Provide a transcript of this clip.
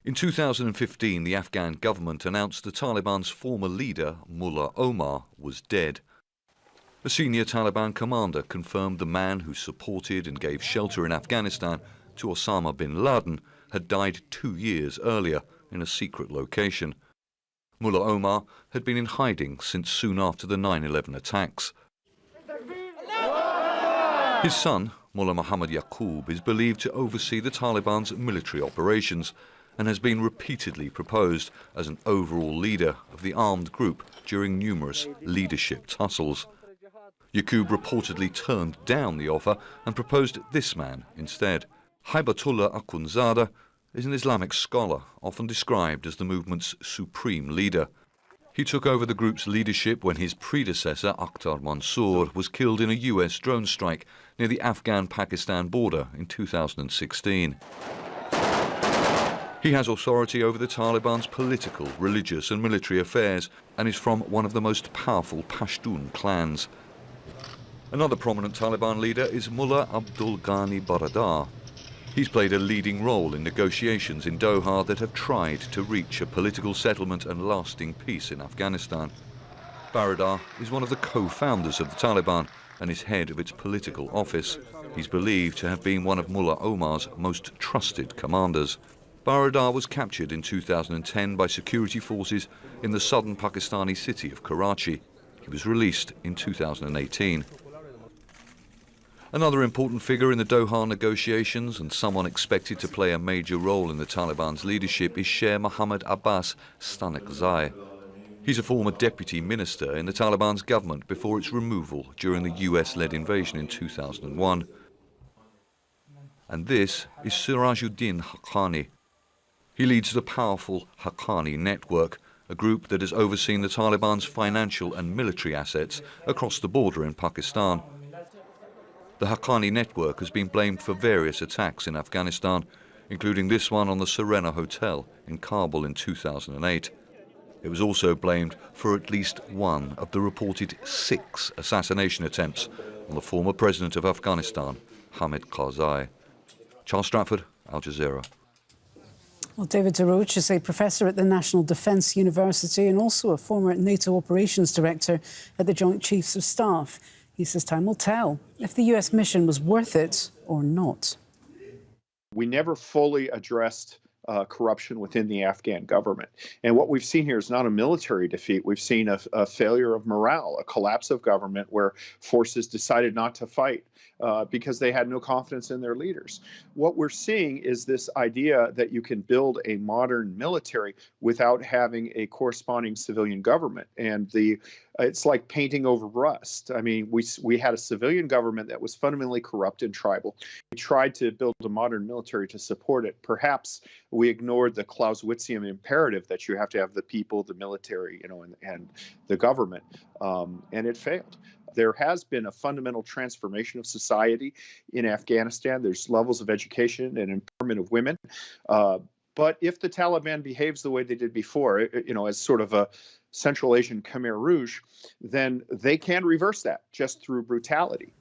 In 2015, the Afghan government announced the Taliban's former leader, Mullah Omar, was dead. A senior Taliban commander confirmed the man who supported and gave shelter in Afghanistan to Osama bin Laden had died 2 years earlier in a secret location. Mullah Omar had been in hiding since soon after the 9/11 attacks. His son, Mullah Muhammad Yaqub, is believed to oversee the Taliban's military operations and has been repeatedly proposed as an overall leader of the armed group during numerous leadership tussles. Yaqub reportedly turned down the offer and proposed this man instead. Haibatullah Akhundzada is an Islamic scholar, often described as the movement's supreme leader. He took over the group's leadership when his predecessor, Akhtar Mansour, was killed in a US drone strike near the Afghan-Pakistan border in 2016. He has authority over the Taliban's political, religious and military affairs and is from one of the most powerful Pashtun clans. Another prominent Taliban leader is Mullah Abdul Ghani Baradar. He's played a leading role in negotiations in Doha that have tried to reach a political settlement and lasting peace in Afghanistan. Baradar is one of the co-founders of the Taliban and is head of its political office. He's believed to have been one of Mullah Omar's most trusted commanders. Baradar was captured in 2010 by security forces in the southern Pakistani city of Karachi. He was released in 2018. Another important figure in the Doha negotiations and someone expected to play a major role in the Taliban's leadership is Sheikh Mohammed Abbas Stanikzai. He's a former deputy minister in the Taliban's government before its removal during the US-led invasion in 2001. And this is Sirajuddin Haqqani. He leads the powerful Haqqani network, a group that has overseen the Taliban's financial and military assets across the border in Pakistan. The Haqqani network has been blamed for various attacks in Afghanistan, including this one on the Serena Hotel in Kabul in 2008. It was also blamed for at least one of the reported 6 assassination attempts on the former president of Afghanistan, Hamid Karzai. Charles Stratford, Al Jazeera. Well, David DeRoche is a professor at the National Defence University and also a former NATO Operations Director at the Joint Chiefs of Staff. He says time will tell if the US mission was worth it or not. We never fully addressed corruption within the Afghan government. And what we've seen here is not a military defeat. We've seen a failure of morale, a collapse of government where forces decided not to fight because they had no confidence in their leaders. What we're seeing is this idea that you can build a modern military without having a corresponding civilian government. And it's like painting over rust. I mean, we had a civilian government that was fundamentally corrupt and tribal. We tried to build a modern military to support it. Perhaps we ignored the Clausewitzian imperative that you have to have the people, the military, and the government, and it failed. There has been a fundamental transformation of society in Afghanistan. There's levels of education and empowerment of women. But if the Taliban behaves the way they did before, as sort of a Central Asian Khmer Rouge, then they can reverse that just through brutality.